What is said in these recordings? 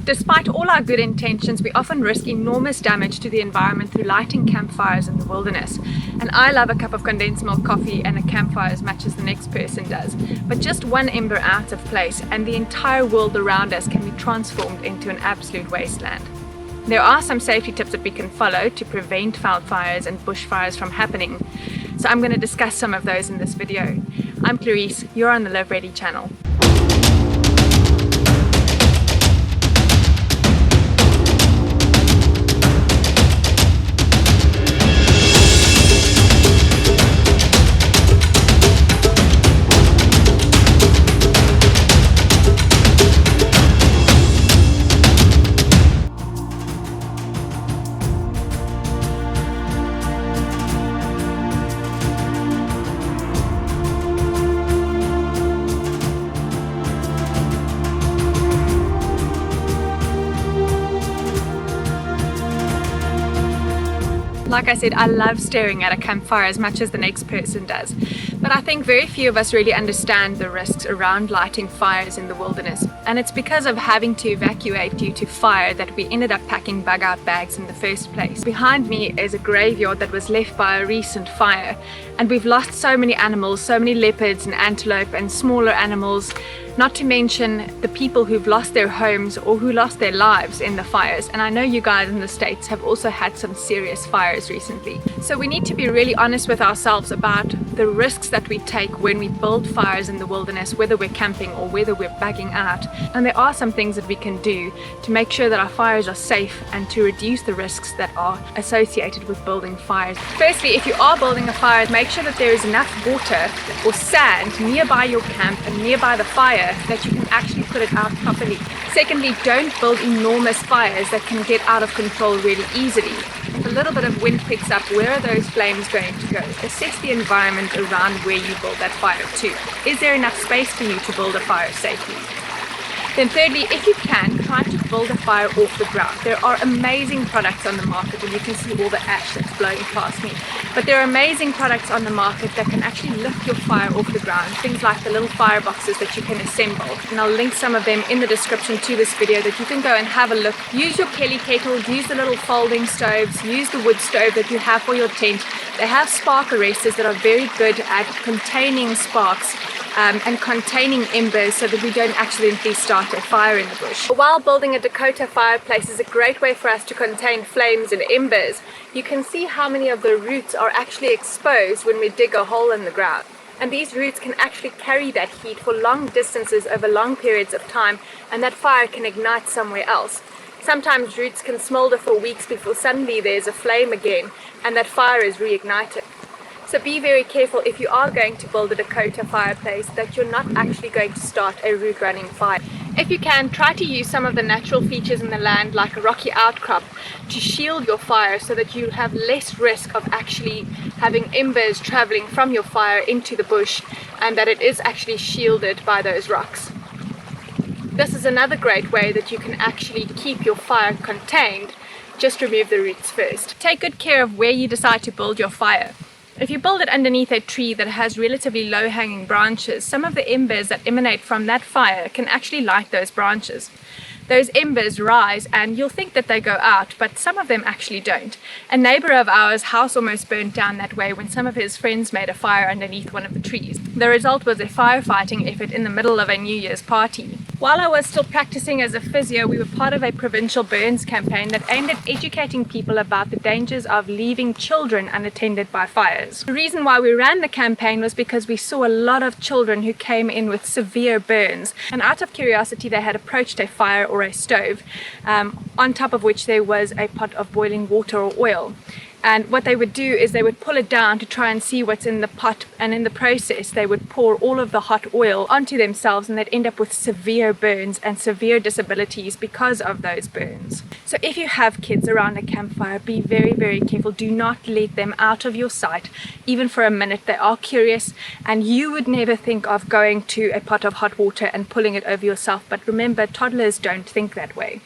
Despite all our good intentions, we often risk enormous damage to the environment through lighting campfires in the wilderness. And I love a cup of condensed milk coffee and a campfire as much as the next person does. But just one ember out of place and the entire world around us can be transformed into an absolute wasteland. There are some safety tips that we can follow to prevent wildfires and bushfires from happening. So I'm going to discuss some of those in this video. I'm Clarice, you're on the Live Ready channel. Like I said, I love staring at a campfire as much as the next person does. But I think very few of us really understand the risks around lighting fires in the wilderness. And it's because of having to evacuate due to fire that we ended up packing bug-out bags in the first place. Behind me is a graveyard that was left by a recent fire. And we've lost so many animals, so many leopards and antelope and smaller animals. Not to mention the people who've lost their homes or who lost their lives in the fires. And I know you guys in the States have also had some serious fires recently. So we need to be really honest with ourselves about the risks that we take when we build fires in the wilderness, whether we're camping or whether we're bugging out. And there are some things that we can do to make sure that our fires are safe and to reduce the risks that are associated with building fires. Firstly, if you are building a fire, make sure that there is enough water or sand nearby your camp and nearby the fire that you can actually put it out properly. Secondly, don't build enormous fires that can get out of control really easily. If a little bit of wind picks up, where are those flames going to go? Assess the environment around where you build that fire to. Is there enough space for you to build a fire safely? Then thirdly, if you can, try to build a fire off the ground. There are amazing products on the market, and you can see all the ash that's blowing past me. But there are amazing products on the market that can actually lift your fire off the ground. Things like the little fire boxes that you can assemble. And I'll link some of them in the description to this video that you can go and have a look. Use your Kelly kettle, use the little folding stoves, use the wood stove that you have for your tent. They have spark arresters that are very good at containing sparks and containing embers so that we don't accidentally start a fire in the bush. While building a Dakota fireplace is a great way for us to contain flames and embers, you can see how many of the roots are actually exposed when we dig a hole in the ground. And these roots can actually carry that heat for long distances over long periods of time, and that fire can ignite somewhere else. Sometimes roots can smolder for weeks before suddenly there's a flame again and that fire is reignited. So be very careful if you are going to build a Dakota fireplace that you're not actually going to start a root running fire. If you can, try to use some of the natural features in the land like a rocky outcrop to shield your fire so that you have less risk of actually having embers traveling from your fire into the bush and that it is actually shielded by those rocks. This is another great way that you can actually keep your fire contained. Just remove the roots first. Take good care of where you decide to build your fire. If you build it underneath a tree that has relatively low-hanging branches, some of the embers that emanate from that fire can actually light those branches. Those embers rise and you'll think that they go out, but some of them actually don't. A neighbor of ours' house almost burnt down that way when some of his friends made a fire underneath one of the trees. The result was a firefighting effort in the middle of a New Year's party. While I was still practicing as a physio, we were part of a provincial burns campaign that aimed at educating people about the dangers of leaving children unattended by fires. The reason why we ran the campaign was because we saw a lot of children who came in with severe burns, and out of curiosity they had approached a fire or a stove, on top of which there was a pot of boiling water or oil. And what they would do is they would pull it down to try and see what's in the pot, and in the process they would pour all of the hot oil onto themselves, and they'd end up with severe burns and severe disabilities because of those burns. So if you have kids around a campfire, be very, very careful. Do not let them out of your sight, even for a minute. They are curious, and you would never think of going to a pot of hot water and pulling it over yourself. But remember, toddlers don't think that way.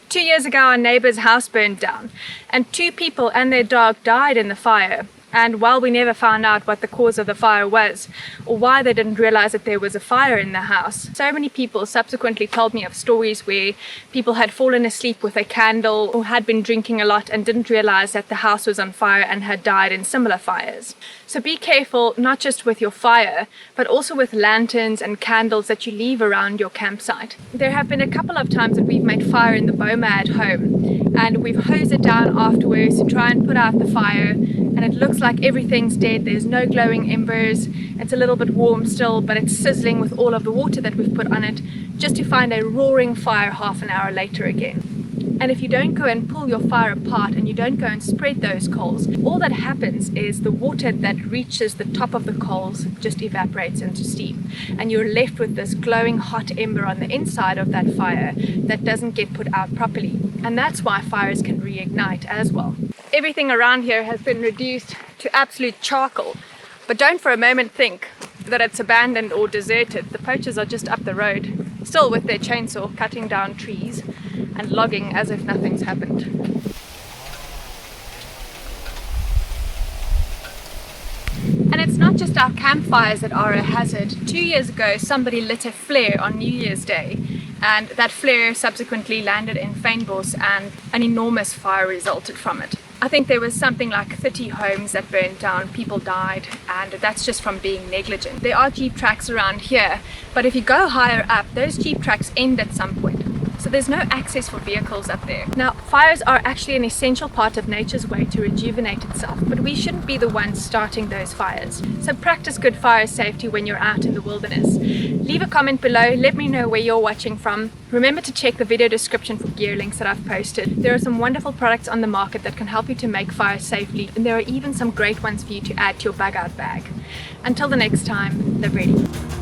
2 years ago, our neighbor's house burned down, and 2 people and their dog died in the fire. And while we never found out what the cause of the fire was, or why they didn't realize that there was a fire in the house, so many people subsequently told me of stories where people had fallen asleep with a candle or had been drinking a lot and didn't realize that the house was on fire and had died in similar fires. So be careful, not just with your fire, but also with lanterns and candles that you leave around your campsite. There have been a couple of times that we've made fire in the boma at home, and we've hosed it down afterwards to try and put out the fire, and it looks like everything's dead. There's no glowing embers. It's a little bit warm still, but it's sizzling with all of the water that we've put on it, just to find a roaring fire half an hour later again. And if you don't go and pull your fire apart and you don't go and spread those coals, all that happens is the water that reaches the top of the coals just evaporates into steam, and you're left with this glowing hot ember on the inside of that fire that doesn't get put out properly. And that's why fires can reignite as well. Everything around here has been reduced to absolute charcoal, but don't for a moment think that it's abandoned or deserted. The poachers are just up the road, still with their chainsaw cutting down trees and logging as if nothing's happened. And it's not just our campfires that are a hazard. 2 years ago, somebody lit a flare on New Year's Day, and that flare subsequently landed in Fynbos and an enormous fire resulted from it. I think there was something like 30 homes that burned down, people died, and that's just from being negligent. There are jeep tracks around here, but if you go higher up, those jeep tracks end at some point. So there's no access for vehicles up there. Now, fires are actually an essential part of nature's way to rejuvenate itself, but we shouldn't be the ones starting those fires. So practice good fire safety when you're out in the wilderness. Leave a comment below, let me know where you're watching from. Remember to check the video description for gear links that I've posted. There are some wonderful products on the market that can help you to make fires safely, and there are even some great ones for you to add to your bug out bag. Until the next time, live ready.